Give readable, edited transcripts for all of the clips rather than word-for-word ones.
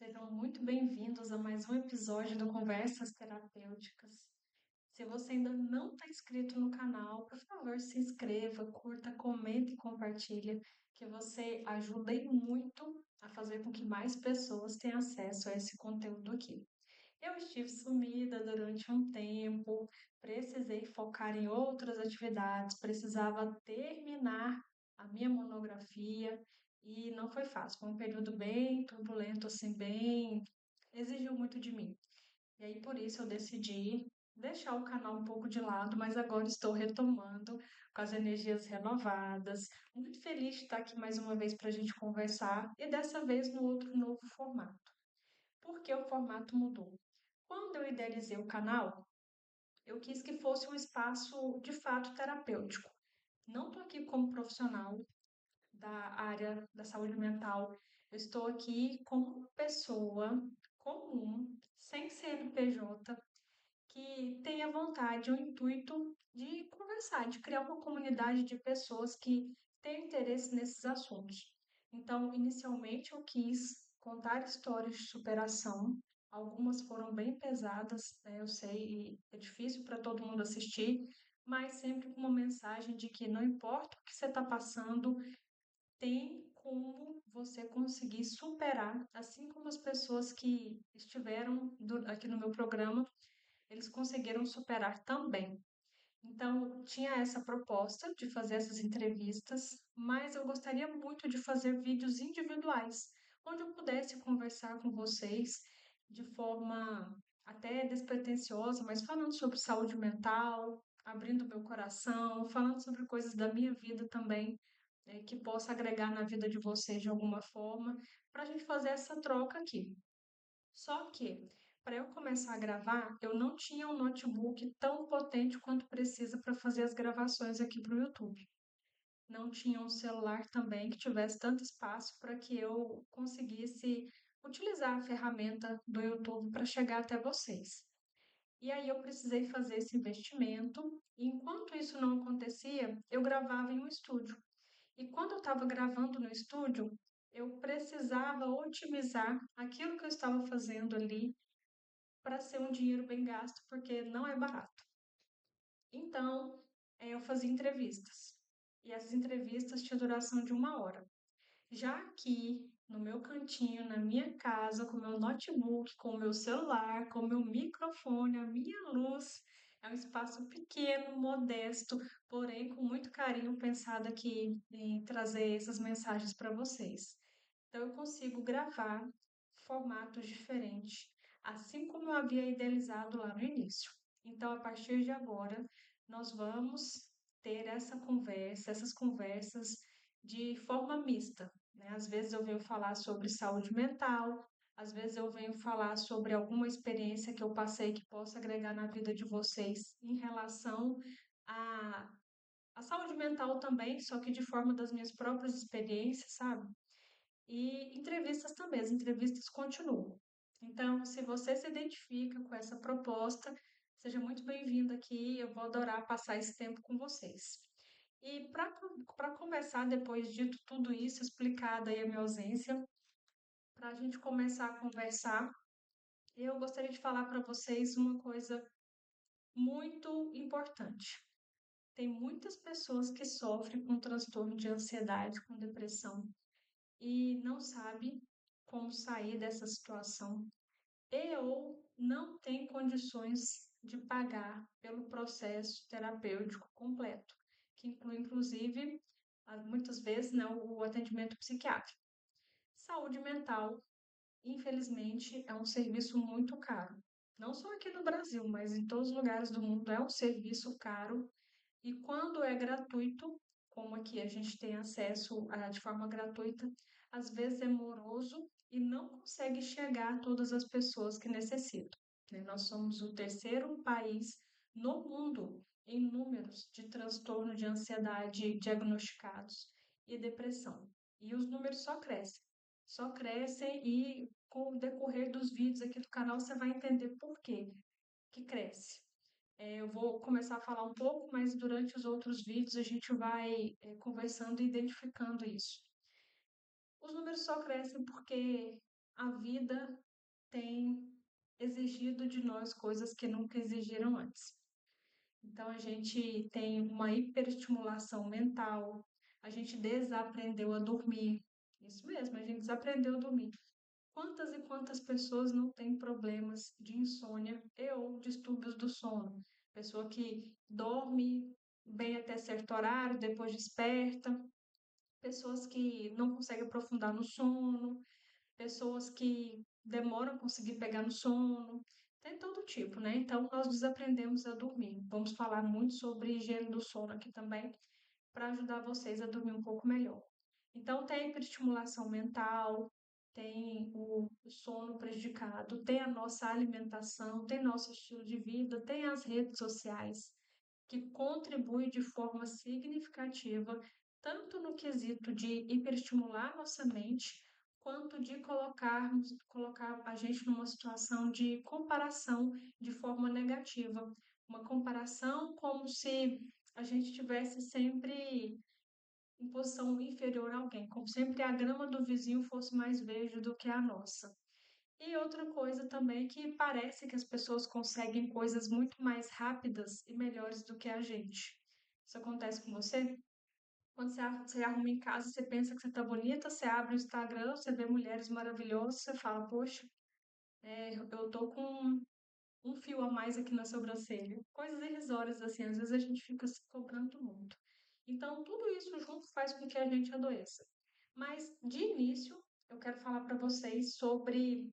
Sejam muito bem-vindos a mais um episódio do Conversas Terapêuticas. Se você ainda não está inscrito no canal, por favor, se inscreva, curta, comenta e compartilha, que você ajuda e muito a fazer com que mais pessoas tenham acesso a esse conteúdo aqui. Eu estive sumida durante um tempo, precisei focar em outras atividades, precisava terminar a minha monografia e não foi fácil. Foi um período bem turbulento, assim, bem. Exigiu muito de mim. E aí, por isso, eu decidi deixar o canal um pouco de lado, mas agora estou retomando com as energias renovadas. Muito feliz de estar aqui mais uma vez para a gente conversar e dessa vez no outro novo formato. Por que o formato mudou? Quando eu idealizei o canal, eu quis que fosse um espaço de fato terapêutico. Não estou aqui como profissional da área da saúde mental, eu estou aqui como pessoa comum, sem CNPJ, que tenha vontade, o intuito de conversar, de criar uma comunidade de pessoas que têm interesse nesses assuntos. Então, inicialmente, eu quis contar histórias de superação. Algumas foram bem pesadas, né? Eu sei, é difícil para todo mundo assistir, mas sempre com uma mensagem de que não importa o que você está passando, tem como você conseguir superar, assim como as pessoas que estiveram aqui no meu programa eles conseguiram superar também. Então, tinha essa proposta de fazer essas entrevistas, mas eu gostaria muito de fazer vídeos individuais, onde eu pudesse conversar com vocês de forma até despretensiosa, mas falando sobre saúde mental, abrindo meu coração, falando sobre coisas da minha vida também, que possa agregar na vida de vocês de alguma forma, para a gente fazer essa troca aqui. Só que, para eu começar a gravar, eu não tinha um notebook tão potente quanto precisa para fazer as gravações aqui para o YouTube. Não tinha um celular também que tivesse tanto espaço para que eu conseguisse utilizar a ferramenta do YouTube para chegar até vocês. E aí eu precisei fazer esse investimento, e enquanto isso não acontecia, eu gravava em um estúdio. E quando eu estava gravando no estúdio, eu precisava otimizar aquilo que eu estava fazendo ali para ser um dinheiro bem gasto, porque não é barato. Então, eu fazia entrevistas. E essas entrevistas tinham duração de 1 hora. Já aqui, no meu cantinho, na minha casa, com meu notebook, com o meu celular, com o meu microfone, a minha luz, é um espaço pequeno, modesto, porém com muito carinho pensado aqui em trazer essas mensagens para vocês. Então, eu consigo gravar formatos diferentes, assim como eu havia idealizado lá no início. Então, a partir de agora, nós vamos ter essas conversas de forma mista, né? Às vezes eu venho falar sobre saúde mental, às vezes eu venho falar sobre alguma experiência que eu passei que possa agregar na vida de vocês em relação à, à saúde mental também, só que de forma das minhas próprias experiências, sabe? E entrevistas também, as entrevistas continuam. Então, se você se identifica com essa proposta, seja muito bem-vindo aqui, eu vou adorar passar esse tempo com vocês. E para começar, depois de tudo isso, explicada aí a minha ausência, para a gente começar a conversar, eu gostaria de falar para vocês uma coisa muito importante. Tem muitas pessoas que sofrem com transtorno de ansiedade, com depressão, e não sabe como sair dessa situação e ou não tem condições de pagar pelo processo terapêutico completo, que inclui inclusive muitas vezes, né, o atendimento psiquiátrico. Saúde mental, infelizmente, é um serviço muito caro. Não só aqui no Brasil, mas em todos os lugares do mundo é um serviço caro e quando é gratuito, como aqui a gente tem acesso de forma gratuita, às vezes é moroso e não consegue chegar a todas as pessoas que necessitam, né? Nós somos o terceiro país no mundo em números de transtorno de ansiedade diagnosticados e depressão. E os números só crescem e com o decorrer dos vídeos aqui do canal você vai entender por quê que cresce. Eu vou começar a falar um pouco, mas durante os outros vídeos a gente vai conversando e identificando isso. Os números só crescem porque a vida tem exigido de nós coisas que nunca exigiram antes. Então, a gente tem uma hiperestimulação mental, a gente desaprendeu a dormir. Isso mesmo, a gente desaprendeu a dormir. Quantas e quantas pessoas não têm problemas de insônia e ou distúrbios do sono? Pessoa que dorme bem até certo horário, depois desperta, pessoas que não conseguem aprofundar no sono, pessoas que demoram a conseguir pegar no sono, tem todo tipo, né? Então, nós desaprendemos a dormir. Vamos falar muito sobre higiene do sono aqui também, para ajudar vocês a dormir um pouco melhor. Então, tem a hiperestimulação mental, tem o sono prejudicado, tem a nossa alimentação, tem nosso estilo de vida, tem as redes sociais, que contribuem de forma significativa, tanto no quesito de hiperestimular nossa mente, quanto de colocar a gente numa situação de comparação de forma negativa. Uma comparação como se a gente tivesse sempre em posição inferior a alguém, como sempre a grama do vizinho fosse mais verde do que a nossa. E outra coisa também que parece que as pessoas conseguem coisas muito mais rápidas e melhores do que a gente. Isso acontece com você? Quando você arruma em casa, você pensa que você tá bonita, você abre o Instagram, você vê mulheres maravilhosas, você fala, poxa, eu tô com um fio a mais aqui na sobrancelha. Coisas irrisórias assim, às vezes a gente fica se cobrando muito. Então, tudo isso junto faz com que a gente adoeça. Mas, de início, eu quero falar para vocês sobre,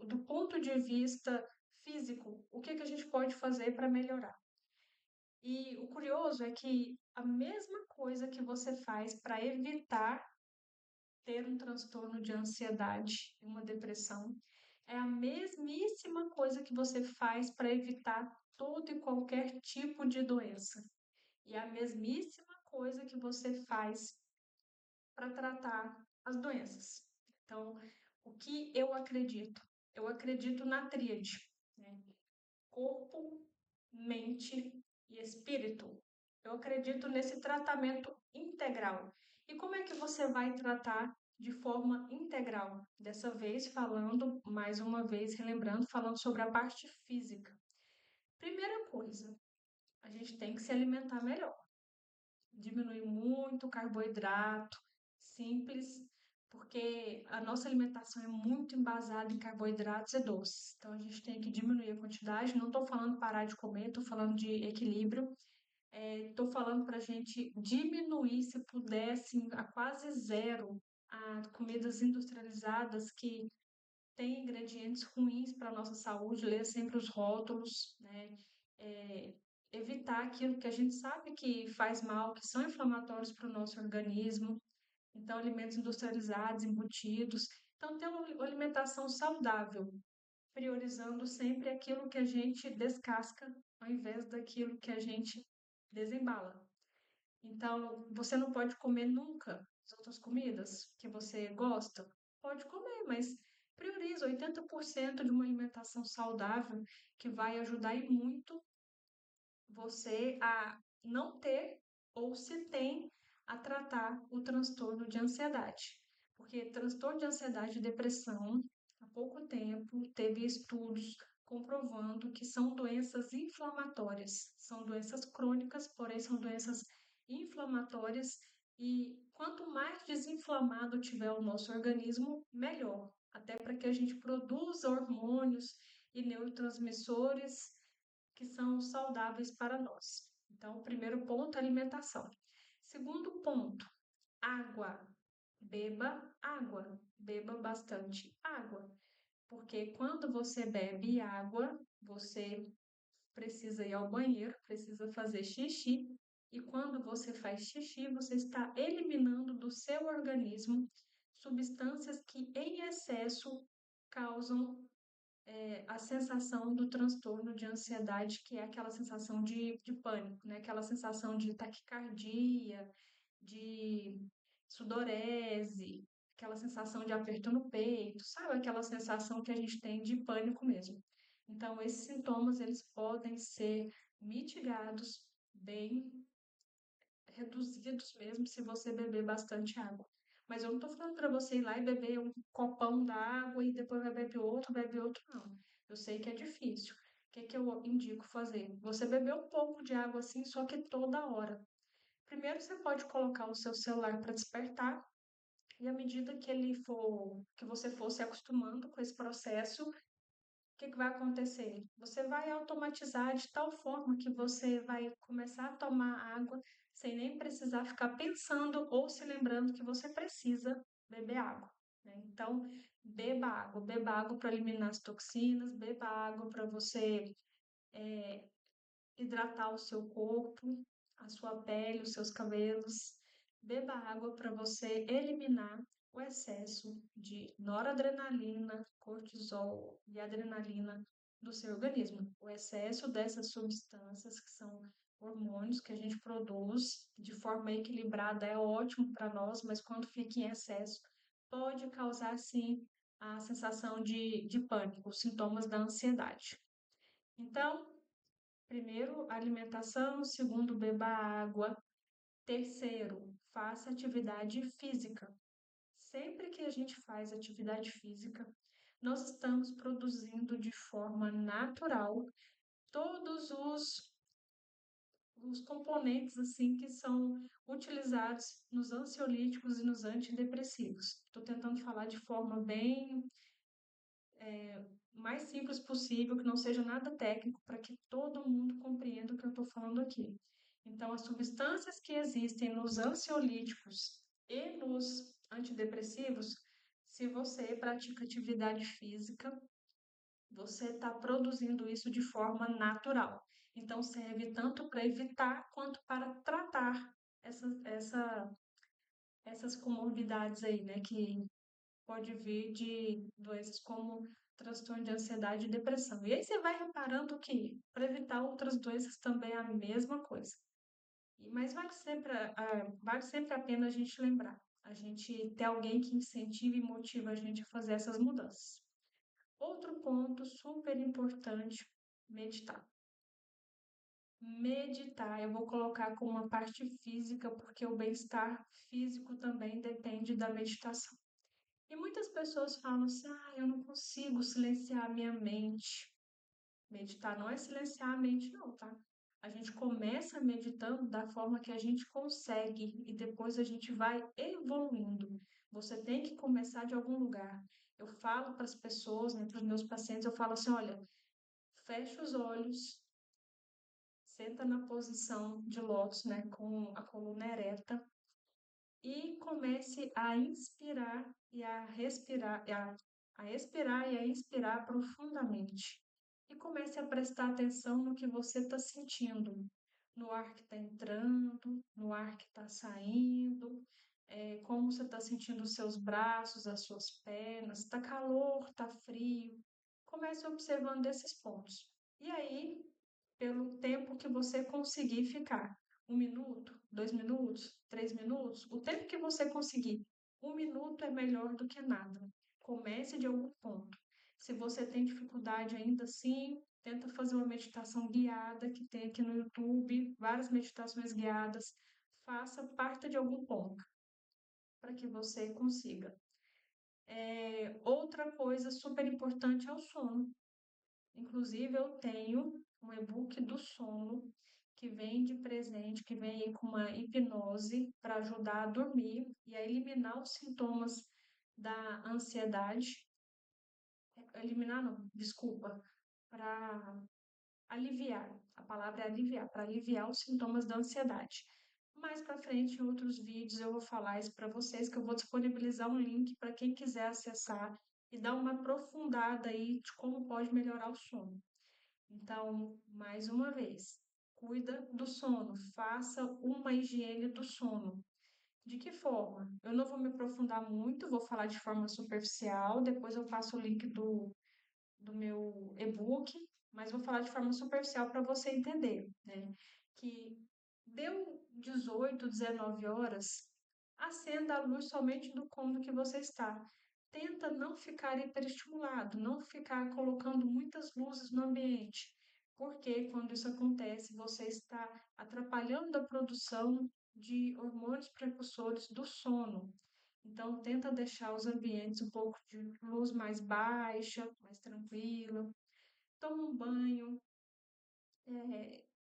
do ponto de vista físico, o que que a gente pode fazer para melhorar. E o curioso é que a mesma coisa que você faz para evitar ter um transtorno de ansiedade, uma depressão, é a mesmíssima coisa que você faz para evitar todo e qualquer tipo de doença. E é a mesmíssima coisa que você faz para tratar as doenças. Então, o que eu acredito? Eu acredito na tríade, né? Corpo, mente e espírito. Eu acredito nesse tratamento integral. E como é que você vai tratar de forma integral? Dessa vez falando, mais uma vez relembrando, falando sobre a parte física. Primeira coisa, a gente tem que se alimentar melhor. Diminuir muito o carboidrato, simples, porque a nossa alimentação é muito embasada em carboidratos e doces. Então a gente tem que diminuir a quantidade. Não estou falando parar de comer, estou falando de equilíbrio. Estou falando para a gente diminuir, se puder, assim, a quase zero, as comidas industrializadas que têm ingredientes ruins para a nossa saúde, ler sempre os rótulos, né? É, evitar aquilo que a gente sabe que faz mal, que são inflamatórios para o nosso organismo. Então, alimentos industrializados, embutidos. Então, ter uma alimentação saudável, priorizando sempre aquilo que a gente descasca, ao invés daquilo que a gente desembala. Então, você não pode comer nunca as outras comidas que você gosta. Pode comer, mas prioriza 80% de uma alimentação saudável que vai ajudar e muito você a não ter ou se tem a tratar o transtorno de ansiedade. Porque transtorno de ansiedade e depressão, há pouco tempo, teve estudos comprovando que são doenças inflamatórias, são doenças crônicas, porém são doenças inflamatórias e quanto mais desinflamado tiver o nosso organismo, melhor, até para que a gente produza hormônios e neurotransmissores que são saudáveis para nós. Então, o primeiro ponto, alimentação. Segundo ponto, água. Beba água, beba bastante água, porque quando você bebe água, você precisa ir ao banheiro, precisa fazer xixi, e quando você faz xixi, você está eliminando do seu organismo substâncias que em excesso causam a sensação do transtorno de ansiedade, que é aquela sensação de pânico, né? Aquela sensação de taquicardia, de sudorese, aquela sensação de aperto no peito, sabe? Aquela sensação que a gente tem de pânico mesmo. Então, esses sintomas, eles podem ser mitigados, bem reduzidos mesmo, se você beber bastante água. Mas eu não tô falando para você ir lá e beber um copão d'água e depois vai beber outro, não. Eu sei que é difícil. O que que eu indico fazer? Você beber um pouco de água assim, só que toda hora. Primeiro você pode colocar o seu celular para despertar, e à medida que que você for se acostumando com esse processo, que vai acontecer? Você vai automatizar de tal forma que você vai começar a tomar água sem nem precisar ficar pensando ou se lembrando que você precisa beber água, né? Então, beba água para eliminar as toxinas, beba água para você hidratar o seu corpo, a sua pele, os seus cabelos. Beba água para você eliminar o excesso de noradrenalina, cortisol e adrenalina do seu organismo. O excesso dessas substâncias, que são hormônios que a gente produz de forma equilibrada, é ótimo para nós, mas quando fica em excesso, pode causar sim a sensação de pânico, os sintomas da ansiedade. Então, primeiro, alimentação. Segundo, beba água. Terceiro, faça atividade física. Sempre que a gente faz atividade física, nós estamos produzindo de forma natural todos os componentes assim que são utilizados nos ansiolíticos e nos antidepressivos. Estou tentando falar de forma bem mais simples possível, que não seja nada técnico, para que todo mundo compreenda o que eu estou falando aqui. Então, as substâncias que existem nos ansiolíticos e nos antidepressivos, se você pratica atividade física, você está produzindo isso de forma natural. Então, serve tanto para evitar quanto para tratar essas comorbidades aí, né, que pode vir de doenças como transtorno de ansiedade e depressão. E aí você vai reparando que para evitar outras doenças também é a mesma coisa. Mas vale sempre a pena a gente lembrar, a gente ter alguém que incentive e motiva a gente a fazer essas mudanças. Outro ponto super importante, meditar. Meditar, eu vou colocar como uma parte física, porque o bem-estar físico também depende da meditação. E muitas pessoas falam assim: ah, eu não consigo silenciar a minha mente. Meditar não é silenciar a mente, não, tá? A gente começa meditando da forma que a gente consegue e depois a gente vai evoluindo. Você tem que começar de algum lugar. Eu falo para as pessoas, né, para os meus pacientes, eu falo assim: olha, fecha os olhos, senta na posição de lótus, né, com a coluna ereta e comece a inspirar e a respirar, a expirar e a inspirar profundamente. E comece a prestar atenção no que você está sentindo, no ar que está entrando, no ar que está saindo, como você está sentindo os seus braços, as suas pernas, está calor, está frio. Comece observando esses pontos. E aí, pelo tempo que você conseguir ficar. 1 minuto, 2 minutos, 3 minutos, o tempo que você conseguir. 1 minuto é melhor do que nada. Comece de algum ponto. Se você tem dificuldade ainda assim, tenta fazer uma meditação guiada que tem aqui no YouTube, várias meditações guiadas. Faça, parta de algum ponto para que você consiga. Outra coisa super importante é o sono. Inclusive, eu tenho um e-book do sono que vem de presente, que vem aí com uma hipnose para ajudar a dormir e a eliminar os sintomas da ansiedade. Eliminar não, desculpa, para aliviar. A palavra é aliviar, para aliviar os sintomas da ansiedade. Mais para frente, em outros vídeos, eu vou falar isso para vocês, que eu vou disponibilizar um link para quem quiser acessar e dar uma aprofundada aí de como pode melhorar o sono. Então, mais uma vez, cuida do sono, faça uma higiene do sono. De que forma? Eu não vou me aprofundar muito, vou falar de forma superficial, depois eu passo o link do meu e-book, mas vou falar de forma superficial para você entender, né? Que deu 18, 19 horas, acenda a luz somente do cômodo que você está. Tenta não ficar hiperestimulado, não ficar colocando muitas luzes no ambiente, porque quando isso acontece, você está atrapalhando a produção de hormônios precursores do sono. Então, tenta deixar os ambientes um pouco de luz mais baixa, mais tranquila. Toma um banho,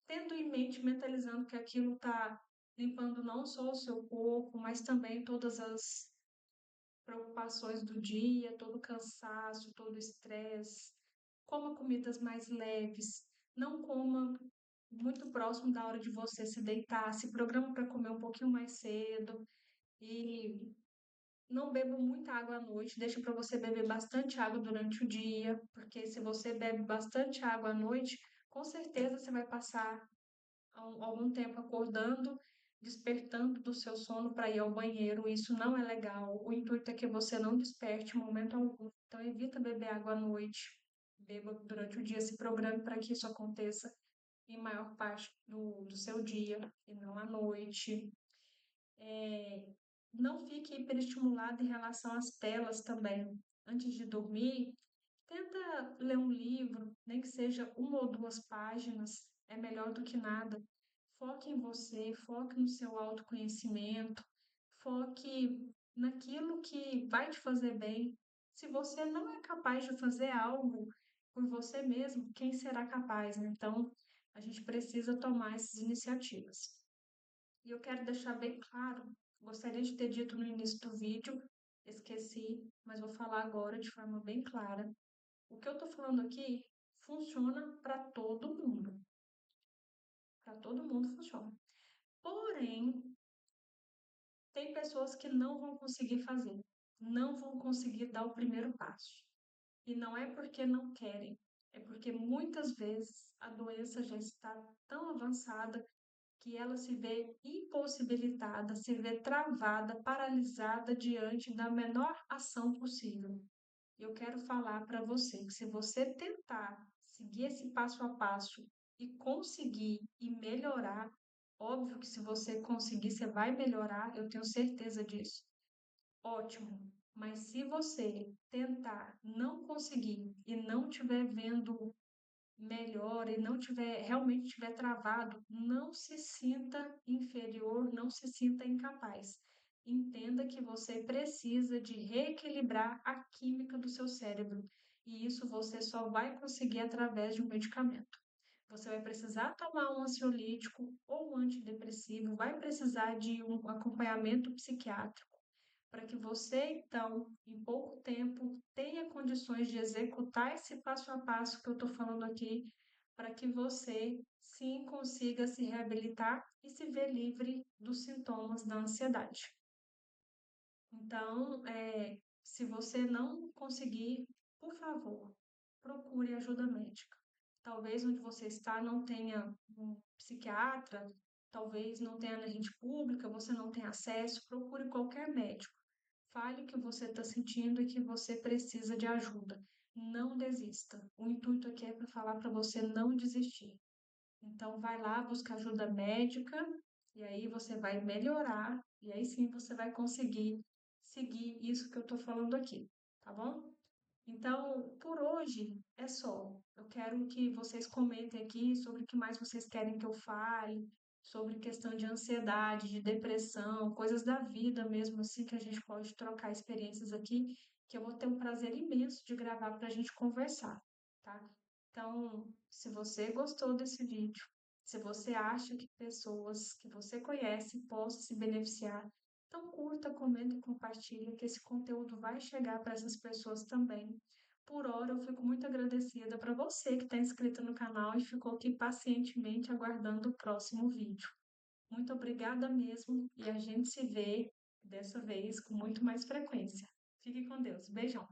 tendo em mente, mentalizando que aquilo está limpando não só o seu corpo, mas também todas as preocupações do dia, todo o cansaço, todo o estresse. Coma comidas mais leves, não coma muito próximo da hora de você se deitar, se programa para comer um pouquinho mais cedo e não beba muita água à noite, deixa para você beber bastante água durante o dia, porque se você bebe bastante água à noite, com certeza você vai passar algum tempo acordando, despertando do seu sono para ir ao banheiro. Isso não é legal. O intuito é que você não desperte em momento algum. Então, evita beber água à noite. Beba durante o dia, se programe para que isso aconteça em maior parte do seu dia e não à noite. Não fique hiperestimulado em relação às telas também. Antes de dormir, tenta ler um livro, nem que seja uma ou duas páginas, é melhor do que nada. Foque em você, foque no seu autoconhecimento, foque naquilo que vai te fazer bem. Se você não é capaz de fazer algo por você mesmo, quem será capaz, né? Então, a gente precisa tomar essas iniciativas. E eu quero deixar bem claro, gostaria de ter dito no início do vídeo, esqueci, mas vou falar agora de forma bem clara. O que eu estou falando aqui funciona para todo mundo. Para todo mundo funciona. Porém, tem pessoas que não vão conseguir fazer, não vão conseguir dar o primeiro passo. E não é porque não querem, é porque muitas vezes a doença já está tão avançada que ela se vê impossibilitada, se vê travada, paralisada diante da menor ação possível. Eu quero falar para você que se você tentar seguir esse passo a passo e conseguir e melhorar, óbvio que se você conseguir, você vai melhorar, eu tenho certeza disso. Ótimo. Mas se você tentar, não conseguir e não estiver vendo melhor e não tiver realmente tiver travado, não se sinta inferior, não se sinta incapaz. Entenda que você precisa de reequilibrar a química do seu cérebro, e isso você só vai conseguir através de um medicamento. Você vai precisar tomar um ansiolítico ou um antidepressivo, vai precisar de um acompanhamento psiquiátrico para que você, então, em pouco tempo, tenha condições de executar esse passo a passo que eu estou falando aqui, para que você, sim, consiga se reabilitar e se ver livre dos sintomas da ansiedade. Então, se você não conseguir, por favor, procure ajuda médica. Talvez onde você está não tenha um psiquiatra, talvez não tenha na rede pública, você não tenha acesso, procure qualquer médico. Fale o que você está sentindo e que você precisa de ajuda. Não desista. O intuito aqui é para falar para você não desistir. Então, vai lá, busca ajuda médica e aí você vai melhorar e aí sim você vai conseguir seguir isso que eu estou falando aqui, tá bom? Então, por hoje é só. Eu quero que vocês comentem aqui sobre o que mais vocês querem que eu fale, sobre questão de ansiedade, de depressão, coisas da vida mesmo, assim, que a gente pode trocar experiências aqui, que eu vou ter um prazer imenso de gravar para a gente conversar, tá? Então, se você gostou desse vídeo, se você acha que pessoas que você conhece possam se beneficiar, então curta, comenta e compartilha, que esse conteúdo vai chegar para essas pessoas também. Por hora, eu fico muito agradecida para você que está inscrito no canal e ficou aqui pacientemente aguardando o próximo vídeo. Muito obrigada mesmo e a gente se vê dessa vez com muito mais frequência. Fique com Deus. Beijão.